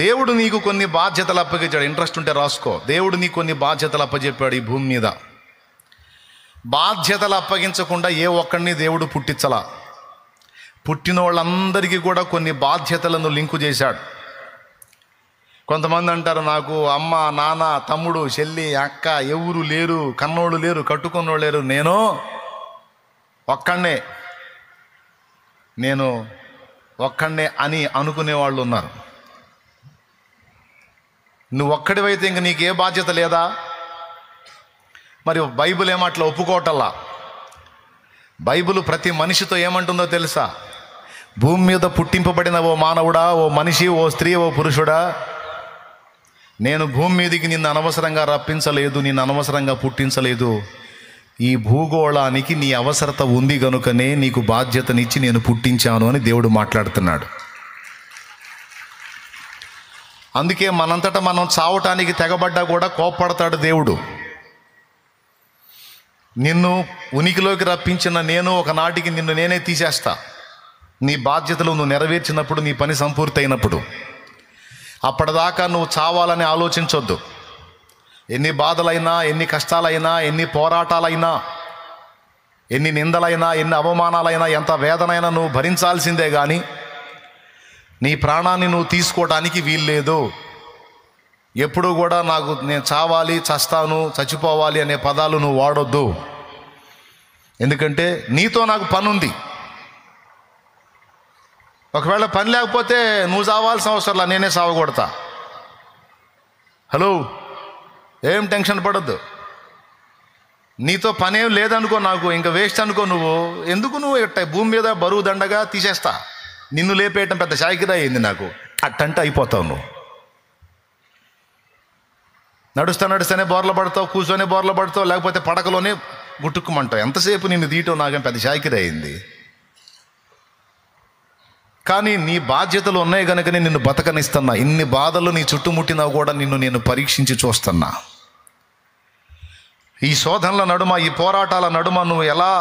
దేవుడు నీకు కొన్ని బాధ్యతలు అప్పగించాడు. ఇంట్రెస్ట్ ఉంటే రాసుకో. దేవుడు నీకు కొన్ని బాధ్యతలు అప్పచెప్పాడు ఈ భూమి మీద. బాధ్యతలు అప్పగించకుండా ఏ ఒక్కడిని దేవుడు పుట్టించలా. పుట్టిన వాళ్ళందరికీ కూడా కొన్ని బాధ్యతలను లింకు చేశాడు. కొంతమంది అంటారు, నాకు అమ్మ, నాన్న, తమ్ముడు, చెల్లి, అక్క ఎవరు లేరు, కన్నోళ్ళు లేరు, కట్టుకున్నోళ్ళు లేరు, నేను ఒక్కడే అని అనుకునే వాళ్ళు ఉన్నారు. నువ్వు ఒక్కడివైతే ఇంక నీకే బాధ్యత లేదా? మరి బైబిల్ ఏమట్లా ఒప్పుకోవటల్లా. బైబిల్ ప్రతి మనిషితో ఏమంటుందో తెలుసా? భూమి మీద పుట్టింపబడిన ఓ మానవుడా, ఓ మనిషి, ఓ స్త్రీ, ఓ పురుషుడా, నేను భూమి మీదకి నిన్ను అనవసరంగా రప్పించలేదు, నిన్ను అనవసరంగా పుట్టించలేదు. ఈ భూగోళానికి నీ అవసరత ఉంది గనుకనే నీకు బాధ్యతనిచ్చి నేను పుట్టించాను అని దేవుడు మాట్లాడుతున్నాడు. అందుకే మనంతటా మనం చావటానికి తెగబడ్డా కూడా కోప్పడతాడు దేవుడు. నిన్ను ఉనికిలోకి రప్పించిన నేను ఒకనాటికి నిన్ను నేనే తీసేస్తా. నీ బాధ్యతలు నువ్వు నెరవేర్చినప్పుడు, నీ పని సంపూర్తి అయినప్పుడు. అప్పటిదాకా నువ్వు చావాలని ఆలోచించొద్దు. ఎన్ని బాధలైనా, ఎన్ని కష్టాలైనా, ఎన్ని పోరాటాలైనా, ఎన్ని నిందలైనా, ఎన్ని అవమానాలైనా, ఎంత వేదనైనా నువ్వు భరించాల్సిందే. కానీ నీ ప్రాణాన్ని నువ్వు తీసుకోవడానికి వీల్లేదు. ఎప్పుడు కూడా నేను చావాలి, చస్తాను, చచ్చిపోవాలి అనే పదాలు నువ్వు వాడొద్దు. ఎందుకంటే నీతో నాకు పని ఉంది. ఒకవేళ పని లేకపోతే నువ్వు చావాల్సిన అవసరంలా, నేనే చావగొడతా. హలో, ఏం టెన్షన్ పడొద్దు. నీతో పనేం లేదనుకో, నాకు ఇంకా వేస్ట్ అనుకో. నువ్వు ఇట్ట భూమి మీద బరువు దండగా తీసేస్తా. నిన్ను లేపేయటం పెద్ద షాకిరా అయింది నాకు. అట్టంటే అయిపోతావు. నువ్వు నడుస్తూనే బోర్ల పడతావు, కూర్చొని బోర్ల పడతావు, లేకపోతే పడకలోనే గుట్టుకుమంటావు. ఎంతసేపు నిన్ను తీయటం నాకేం పెద్ద షాకిరా అయింది. కానీ నీ బాధ్యతలు ఉన్నాయి కనుకనే నిన్ను బతకనిస్తున్నా. ఇన్ని బాధలు నీ చుట్టుముట్టినా కూడా నేను పరీక్షించి చూస్తున్నా. ఈ శోధనల నడుమ, ఈ పోరాటాల నడుమ నువ్వు ఎలా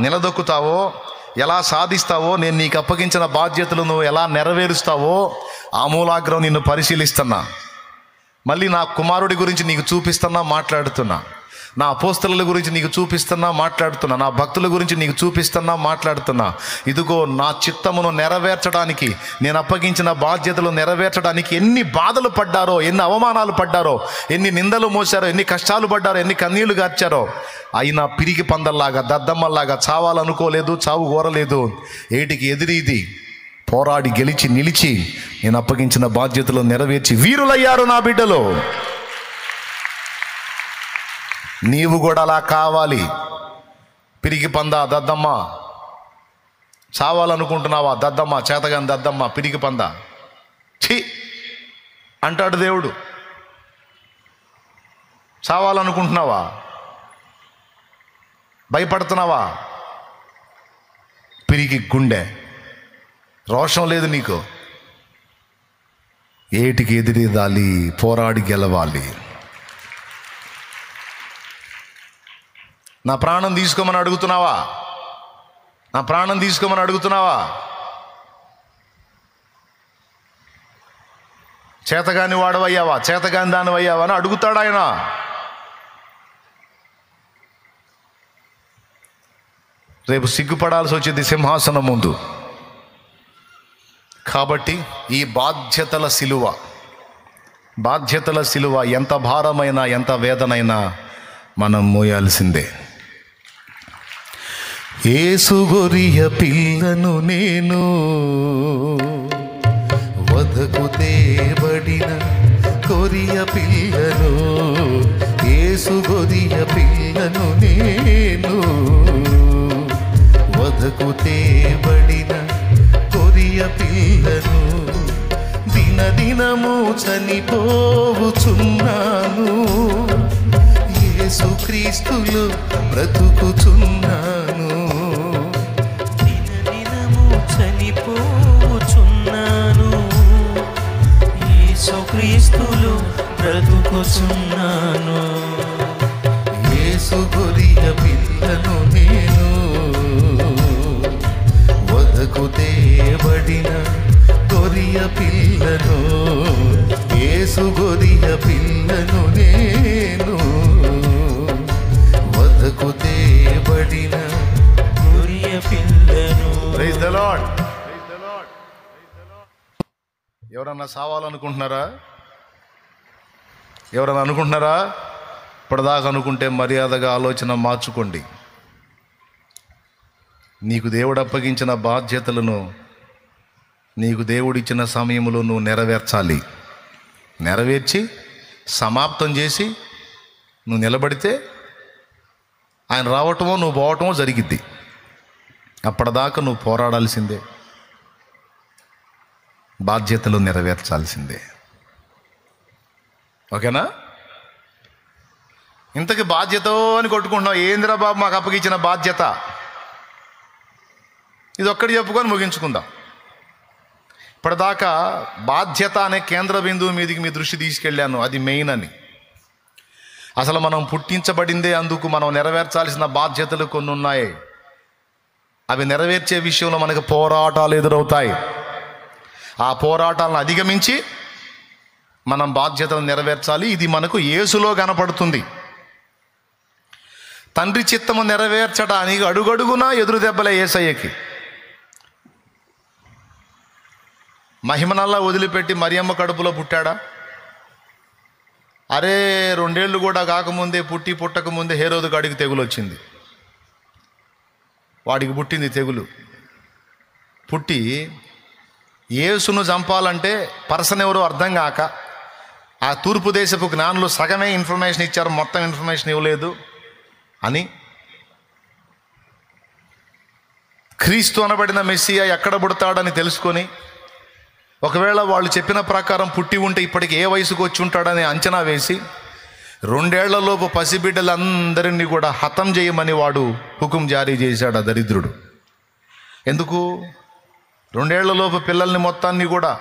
నిలదొక్కుతావో, ఎలా సాధిస్తావో, నేను నీకు అప్పగించిన బాధ్యతలు నువ్వు ఎలా నెరవేరుస్తావో ఆమూలాగ్రం నిన్ను పరిశీలిస్తున్నా. మళ్ళీ నా కుమారుడి గురించి నీకు చూపిస్తున్నా, మాట్లాడుతున్నా. నా అపోస్తలుల గురించి నీకు చూపిస్తున్నా, మాట్లాడుతున్నా. నా భక్తుల గురించి నీకు చూపిస్తున్నా, మాట్లాడుతున్నా. ఇదిగో నా చిత్తమును నెరవేర్చడానికి, నేను అప్పగించిన బాధ్యతలు నెరవేర్చడానికి ఎన్ని బాధలు పడ్డారో, ఎన్ని అవమానాలు పడ్డారో, ఎన్ని నిందలు మోసారో, ఎన్ని కష్టాలు పడ్డారో, ఎన్ని కన్నీళ్లు గార్చారో. అయినా పిరికి పందల్లాగా, దద్దమ్మల్లాగా చావాలనుకోలేదు, చావు కోరలేదు. ఏటికి ఎదిరిది పోరాడి గెలిచి నిలిచి నేను అప్పగించిన బాధ్యతలు నెరవేర్చి వీరులయ్యారు నా బిడ్డలు. నీవు కూడా అలా కావాలి. పిరికి పంద, దద్దమ్మ, చావాలనుకుంటున్నావా? దద్దమ్మ, చేతగాని దద్దమ్మ, పిరికి పంద, ఛీ అంటాడు దేవుడు. చావాలనుకుంటున్నావా? భయపడుతున్నావా? పిరికి గుండె, రోషం లేదు నీకు. ఏటికి ఎదిరిదాలి, పోరాడి గెలవాలి. నా ప్రాణం తీసుకోమని అడుగుతున్నావా? నా ప్రాణం తీసుకోమని అడుగుతున్నావా? చేతగాని వాడవయ్యావా, చేతగాని దానివయ్యావా అని అడుగుతాడు ఆయన. రేపు సిగ్గుపడాల్సి వచ్చింది సింహాసనం ముందు. కాబట్టి ఈ బాధ్యతల సిలువ ఎంత భారమైనా, ఎంత వేదనైనా మనం మోయాల్సిందే. యేసు గొరియ పిల్లను నేను, వధకు తేబడిన గొరియ పిల్లను. యేసు గొరియ పిల్లను నేను, వధకు తేబడిన గొరియ పిల్లను. దినదినము చనిపోవుచున్నాను, యేసుక్రీస్తులో బ్రతుకుచున్నాను. దినదినము చనిపోచున్నాను, యేసుక్రీస్తులో బ్రతుకుచున్నాను. యేసు గొరియ పిల్లను నేను, వధకు తేబడిన గొరియ పిల్లను. లార్డ్. ఎవరన్నా సావాలనుకుంటున్నారా? ఎవరన్నా అనుకుంటున్నారా? ఇప్పటిదాకా అనుకుంటే మర్యాదగా ఆలోచన మార్చుకోండి. నీకు దేవుడు అప్పగించిన బాధ్యతలను నీకు దేవుడిచ్చిన సమయంలో నువ్వు నెరవేర్చాలి. నెరవేర్చి సమాప్తం చేసి నువ్వు నిలబడితే ఆయన రావటమో నువ్వు పోవటమో జరిగిద్ది. అప్పటిదాకా నువ్వు పోరాడాల్సిందే, బాధ్యతలు నెరవేర్చాల్సిందే. ఓకేనా? ఇంతకి బాధ్యత అని కొట్టుకుంటున్నావు. ఏందిరా బాబు మాకు అప్పగించిన బాధ్యత? ఇది ఒక్కటి చెప్పుకొని ముగించుకుందాం. ఇప్పటిదాకా బాధ్యత అనే కేంద్ర బిందువు మీదికి మీ దృష్టి తీసుకెళ్ళాను, అది మెయిన్ అని. అసలు మనం పుట్టించబడిందే అందుకు. మనం నెరవేర్చాల్సిన బాధ్యతలు కొన్ని ఉన్నాయి. అవి నెరవేర్చే విషయంలో మనకు పోరాటాలు ఎదురవుతాయి. ఆ పోరాటాలను అధిగమించి మనం బాధ్యతలు నెరవేర్చాలి. ఇది మనకు యేసులో కనపడుతుంది. తండ్రి చిత్తము నెరవేర్చడానికి అడుగడుగునా ఎదురు దెబ్బలే యేసయ్యకి. మహిమనల్లా వదిలిపెట్టి మరియమ్మ కడుపులో పుట్టాడా? అరే 2 ఏళ్ళు కూడా కాకముందే పుట్టకముందే హేరోదు గాడికి తెగులు వచ్చింది. వాడికి పుట్టింది తెగులు. పుట్టి యేసును చంపాలంటే పర్సన్ ఎవరో అర్థం కాక ఆ తూర్పు దేశపు జ్ఞానులు సగమే ఇన్ఫర్మేషన్ ఇచ్చారు, మొత్తం ఇన్ఫర్మేషన్ ఇవ్వలేదు అని క్రీస్తు అనబడిన మెస్సియా ఎక్కడ పుడతాడని తెలుసుకొని, ఒకవేళ వాళ్ళు చెప్పిన ప్రకారం పుట్టి ఉంటే ఇప్పటికి ఏ వయసుకు వచ్చి ఉంటాడని అంచనా వేసి 2 ఏళ్లలోపు పసిబిడ్డలందరినీ కూడా హతం చేయమని వాడు హుకుం జారీ చేశాడు ఆ దరిద్రుడు. ఎందుకు? 2 ఏళ్లలోపు పిల్లల్ని మొత్తాన్ని కూడా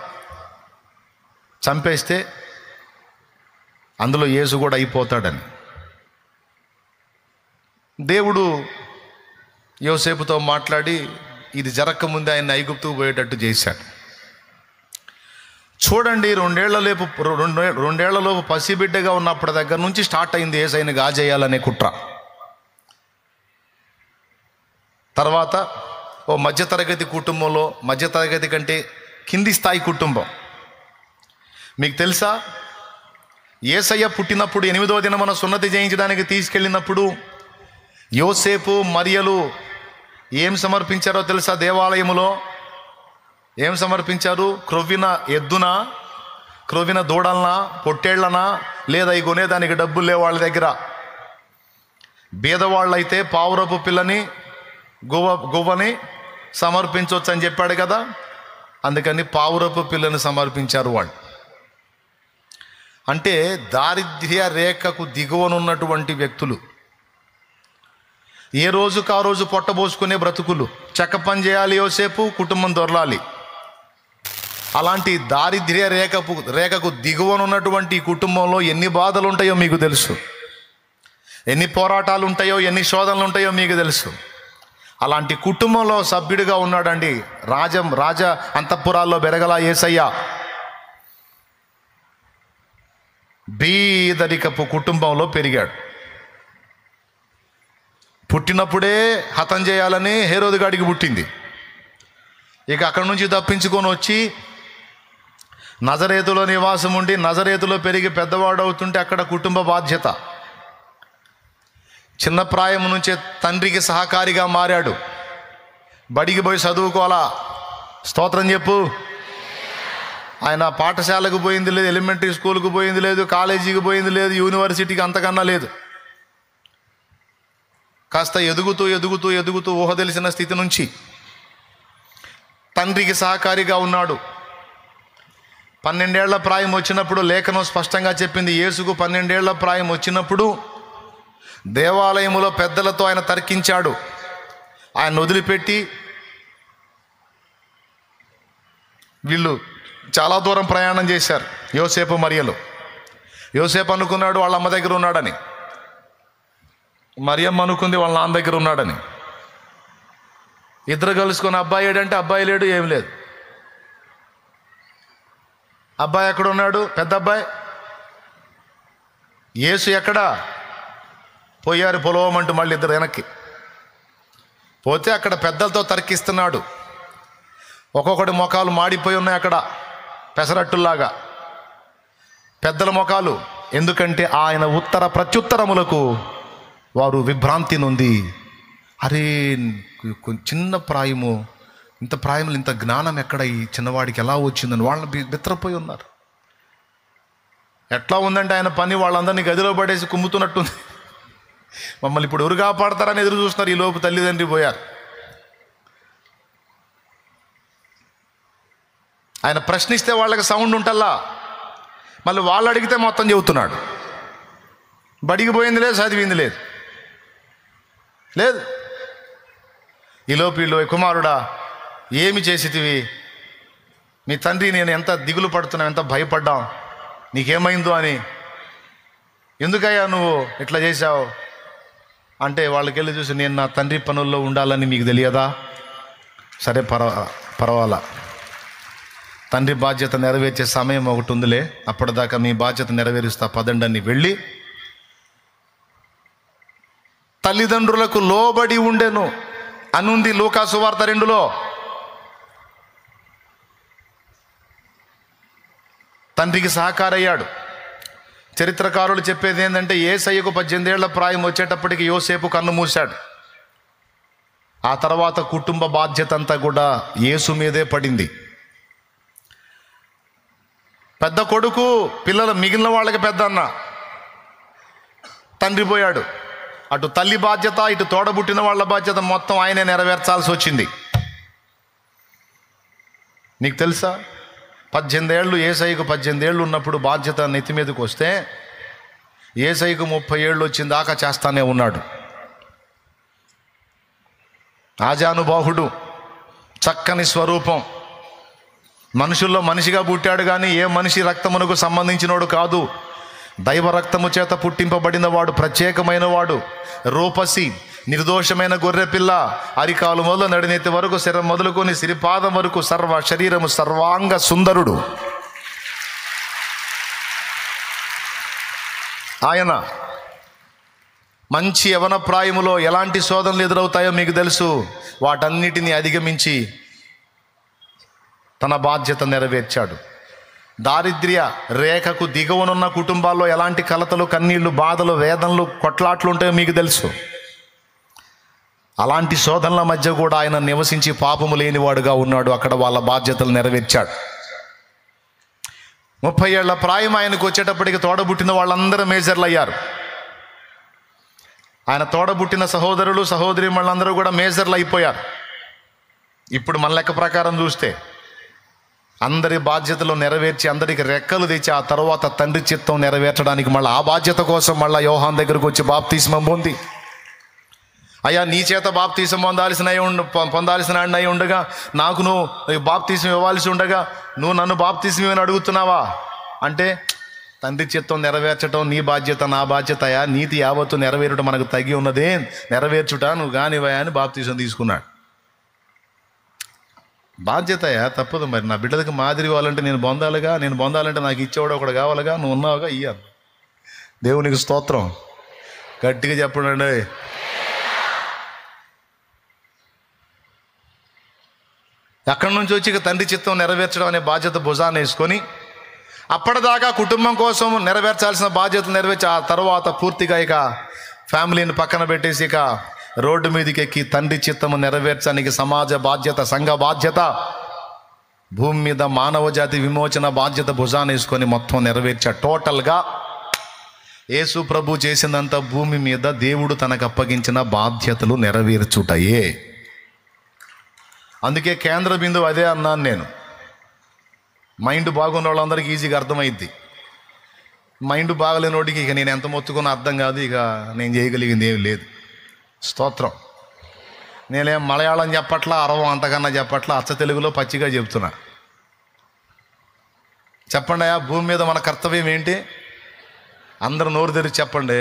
చంపేస్తే అందులో యేసు కూడా అయిపోతాడని. దేవుడు యోసేపుతో మాట్లాడి ఇది జరగకముందే ఆయన ఐగుప్తుకు పోయేటట్టు చేశాడు. చూడండి, 2 ఏళ్లలోపు పసిబిడ్డగా ఉన్నప్పటి దగ్గర నుంచి స్టార్ట్ అయింది యేసయ్యని గాజేయాలనే కుట్ర. తర్వాత ఓ మధ్యతరగతి కుటుంబంలో, మధ్యతరగతి కంటే కింది స్థాయి కుటుంబం. మీకు తెలుసా, యేసయ్య పుట్టినప్పుడు 8వ దినమున సున్నతి చేయించడానికి తీసుకెళ్ళినప్పుడు యోసేపు మరియలు ఏం సమర్పించారో తెలుసా? దేవాలయములో ఏం సమర్పించారు? క్రొవ్విన ఎద్దునా, క్రొవ్విన దూడలనా, పొట్టేళ్లనా, లేదా ఈ కొనేదానికి డబ్బులు లేవు వాళ్ళ దగ్గర. బీదవాళ్ళైతే పావురపు పిల్లని, గువ్వని సమర్పించవచ్చు అని చెప్పాడు కదా. అందుకని పావురపు పిల్లని సమర్పించారు వాళ్ళు. అంటే దారిద్ర్య రేఖకు దిగువనున్నటువంటి వ్యక్తులు, ఏ రోజుకు ఆ రోజు పొట్టబోసుకునే బ్రతుకులు. చెక్క పని చేయాలి యోసేపు, కుటుంబం దొరలాలి. అలాంటి దారిద్ర్య రేఖకు దిగువనున్నటువంటి కుటుంబంలో ఎన్ని బాధలు ఉంటాయో మీకు తెలుసు, ఎన్ని పోరాటాలు ఉంటాయో, ఎన్ని శోధనలు ఉంటాయో మీకు తెలుసు. అలాంటి కుటుంబంలో సభ్యుడిగా ఉన్నాడండి రాజ అంతఃపురాల్లో బెరగల యేసయ్య. బీదరికపు కుటుంబంలో పెరిగాడు. పుట్టినప్పుడే హతం చేయాలని హేరోదు గాడికి పుట్టింది. ఇక అక్కడి నుంచి తప్పించుకొని వచ్చి నజరేతులో నివాసం ఉండి నజరేతులో పెరిగి పెద్దవాడు అవుతుంటే అక్కడ కుటుంబ బాధ్యత. చిన్న ప్రాయం నుంచే తండ్రికి సహకారిగా మారాడు. బడికి పోయి చదువుకోవాలా, స్తోత్రం చెప్పు. ఆయన పాఠశాలకు పోయింది లేదు, ఎలిమెంటరీ స్కూల్కి పోయింది లేదు, కాలేజీకి పోయింది లేదు, యూనివర్సిటీకి అంతకన్నా లేదు. కాస్త ఎదుగుతూ ఊహ తెలిసిన స్థితి నుంచి తండ్రికి సహకారిగా ఉన్నాడు. 12 ఏళ్ల ప్రాయం వచ్చినప్పుడు లేఖనం స్పష్టంగా చెప్పింది, యేసుకు 12 ఏళ్ల ప్రాయం వచ్చినప్పుడు దేవాలయములో పెద్దలతో ఆయన తర్కించాడు. ఆయన వదిలిపెట్టి వీళ్ళు చాలా దూరం ప్రయాణం చేశారు, యోసేపు మరియలు. యోసేపు అనుకున్నాడు వాళ్ళ అమ్మ దగ్గర ఉన్నాడని, మరియమ్మ అనుకుంది వాళ్ళ నాన్న దగ్గర ఉన్నాడని. ఇద్దరు కలుసుకొని అబ్బాయి ఏడంటే అబ్బాయి లేడు, ఏం లేదు. అబ్బాయి ఎక్కడ ఉన్నాడు? పెద్ద అబ్బాయి. యేసు ఎక్కడా? పోయారు పొలవమంటూ మళ్ళీ ఇద్దరు వెనక్కి పోతే అక్కడ పెద్దలతో తర్కిస్తున్నాడు. ఒక్కొక్కటి మొఖాలు మాడిపోయి ఉన్నాయి అక్కడ, పెసరట్టుల్లాగా పెద్దల మొఖాలు. ఎందుకంటే ఆయన ఉత్తర ప్రత్యుత్తరములకు వారు విభ్రాంతి నొంది, అరే చిన్న ప్రాయము, ఇంత ప్రాయంలో ఇంత జ్ఞానం ఎక్కడ, ఈ చిన్నవాడికి ఎలా వచ్చిందని వాళ్ళని బిత్తరపోయి ఉన్నారు. ఎట్లా ఉందంటే ఆయన పని వాళ్ళందరినీ గదిలో పడేసి కుమ్ముతున్నట్టుంది. మమ్మల్ని ఇప్పుడు ఎవరు కాపాడతారని ఎదురు చూస్తున్నారు. ఈ లోపు తల్లిదండ్రి పోయారు. ఆయన ప్రశ్నిస్తే వాళ్ళకి సౌండ్ ఉంటల్లా, మళ్ళీ వాళ్ళు అడిగితే మొత్తం చెబుతున్నాడు. బడికి పోయింది లేదు, చదివింది లేదు. ఈలోపు వీళ్ళు, కుమారుడా ఏమి చేసితివి, మీ తండ్రి నేను ఎంత దిగులు పడుతున్నాం, ఎంత భయపడ్డాం, నీకేమైందో అని, ఎందుకయ్యా నువ్వు ఇట్లా చేశావు అంటే వాళ్ళకి వెళ్ళి చూసి, నేను నా తండ్రి పనుల్లో ఉండాలని మీకు తెలియదా? సరే పర్వాలా, తండ్రి బాధ్యత నెరవేర్చే సమయం ఒకటి ఉందిలే, అప్పటిదాకా మీ బాధ్యత నెరవేరుస్తా పదండి అని వెళ్ళి తల్లిదండ్రులకు లోబడి ఉండెను అనుంది లూకా సువార్త 2లో. తండ్రికి సహకారయ్యాడు. చరిత్రకారులు చెప్పేది ఏంటంటే, యేసయ్యకు 18 ఏళ్ల ప్రాయం వచ్చేటప్పటికి యోసేపు కన్ను మూశాడు. ఆ తర్వాత కుటుంబ బాధ్యత అంతా కూడా యేసు మీదే పడింది. పెద్ద కొడుకు, పిల్లలు మిగిలిన వాళ్ళకి పెద్ద అన్న, తండ్రి పోయాడు. అటు తల్లి బాధ్యత, ఇటు తోడబుట్టిన వాళ్ళ బాధ్యత మొత్తం ఆయనే నెరవేర్చాల్సి వచ్చింది. నీకు తెలుసా, 18 ఏళ్ళు, యేసయ్యకు 18 ఏళ్ళు ఉన్నప్పుడు బాధ్యత నెత్తి మీదకి వస్తే యేసయ్యకు 30 ఏళ్ళు వచ్చిన దాకా చేస్తానే ఉన్నాడు. ఆజానుబాహుడు, చక్కని స్వరూపం, మనుషుల్లో మనిషిగా పుట్టాడు కానీ ఏ మనిషి రక్తమునకు సంబంధించినోడు కాదు. దైవ రక్తము చేత పుట్టింపబడిన వాడు, ప్రత్యేకమైన వాడు, రూపసి, నిర్దోషమైన గొర్రెపిల్ల, అరికాలు మొదలు నడినెత్తి వరకు, శరం మొదలుకొని సిరిపాదం వరకు సర్వ శరీరము సర్వాంగ సుందరుడు. ఆయన మంచి యవన ప్రాయములో ఎలాంటి శోధనలు ఎదురవుతాయో మీకు తెలుసు. వాటన్నిటినీ అధిగమించి తన బాధ్యత నెరవేర్చాడు. దారిద్ర్య రేఖకు దిగువనున్న కుటుంబాల్లో ఎలాంటి కలతలు, కన్నీళ్లు, బాధలు, వేదనలు, కొట్లాట్లు ఉంటాయో మీకు తెలుసు. అలాంటి శోధనల మధ్య కూడా ఆయన నివసించి పాపము లేనివాడుగా ఉన్నాడు. అక్కడ వాళ్ళ బాధ్యతలు నెరవేర్చాడు. 30 ఏళ్ల ప్రాయం ఆయనకు వచ్చేటప్పటికి తోడబుట్టిన వాళ్ళందరూ మేజర్లు అయ్యారు. ఆయన తోడబుట్టిన సహోదరులు, సహోదరీమణులందరూ కూడా మేజర్లు అయిపోయారు. ఇప్పుడు మన లెక్క ప్రకారం చూస్తే అందరి బాధ్యతలు నెరవేర్చి అందరికి రెక్కలు తెచ్చి ఆ తర్వాత తండ్రి చిత్తం నెరవేర్చడానికి మళ్ళీ ఆ బాధ్యత కోసం మళ్ళీ యోహాన్ దగ్గరకు వచ్చి బాప్తిస్మం పొంది, అయ్యా నీ చేత బాప్తిసం పొందాల్సిన అయి ఉండగా నాకు నువ్వు బాప్తిసం ఇవ్వాల్సి ఉండగా నువ్వు నన్ను బాప్తిసం ఇవ్వని అడుగుతున్నావా అంటే, తండ్రి చిత్తం నెరవేర్చడం నీ బాధ్యత, నా బాధ్యతయా, నీతి యావత్తు నెరవేరుట మనకు తగి ఉన్నదే, నెరవేర్చుట నువ్వు కానివయా అని బాప్తిసం తీసుకున్నాడు. బాధ్యతయా, తప్పదు. మరి నా బిడ్డలకు మాదిరి ఇవ్వాలంటే నేను పొందాలంటే నాకు ఇచ్చేవాడు ఒకడు కావాలిగా, నువ్వు ఉన్నావుగా, ఇయ్యాలి. దేవునికి స్తోత్రం. గట్టిగా చెప్పండి. అక్కడి నుంచి వచ్చి ఇక తండ్రి చిత్తం నెరవేర్చడం అనే బాధ్యత భుజాన్ని వేసుకొని, అప్పటిదాకా కుటుంబం కోసం నెరవేర్చాల్సిన బాధ్యతలు నెరవేర్చి ఆ తర్వాత పూర్తిగా ఇక ఫ్యామిలీని పక్కన పెట్టేసి ఇక రోడ్డు మీదకి ఎక్కి తండ్రి చిత్తము నెరవేర్చడానికి సమాజ బాధ్యత, సంఘ బాధ్యత, భూమి మీద మానవ జాతి విమోచన బాధ్యత భుజాన్ని వేసుకొని మొత్తం నెరవేర్చాడు. టోటల్గా యేసు ప్రభు చేసినంత భూమి మీద దేవుడు తనకు అప్పగించిన బాధ్యతలు నెరవేర్చుటయే. అందుకే కేంద్ర బిందువు అదే అన్నాను నేను. మైండ్ బాగున్న వాళ్ళందరికీ ఈజీగా అర్థమైద్ది. మైండ్ బాగలేనోడికి ఇక నేను ఎంత మొత్తుకున్నా అర్థం కాదు, ఇక నేను చేయగలిగింది ఏమి లేదు. స్తోత్రం. నేనేం మలయాళం చెప్పట్లా, అరవం అంతకన్నా చెప్పట్లా, అచ్చ తెలుగులో పచ్చిగా చెప్తున్నా. చెప్పండి, ఆ భూమి మీద మన కర్తవ్యం ఏంటి? అందరూ నోరు తెరిచి చెప్పండి.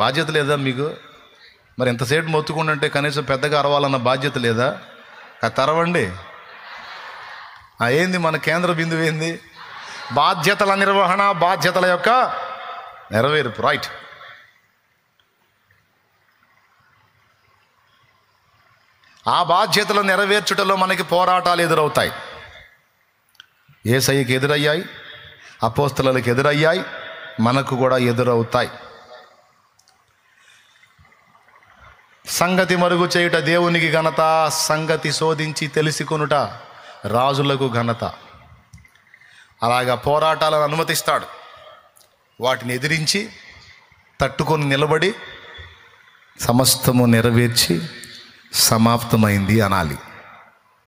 బాధ్యత లేదా మీకు? మరి ఎంతసేపు మొత్తుకుంటుంటే కనీసం పెద్దగా అరవాలన్న బాధ్యత లేదా? తరవండి. ఏంది మన కేంద్ర బిందువు ఏంది? బాధ్యతల నిర్వహణ, బాధ్యతల యొక్క నెరవేర్పు. రైట్. ఆ బాధ్యతలు నెరవేర్చుటలో మనకి పోరాటాలు ఎదురవుతాయి. యేసయ్యకి ఎదురయ్యాయి, అపోస్తలులకు ఎదురయ్యాయి, మనకు కూడా ఎదురవుతాయి. సంగతి మరుగు చేయుట దేవునికి ఘనత, సంగతి శోధించి తెలుసుకొనుట రాజులకు ఘనత. అలాగా పోరాటాలను అనుమతిస్తాడు. వాటిని ఎదిరించి తట్టుకొని నిలబడి సమస్తము నెరవేర్చి సమాప్తమైంది అనాలి.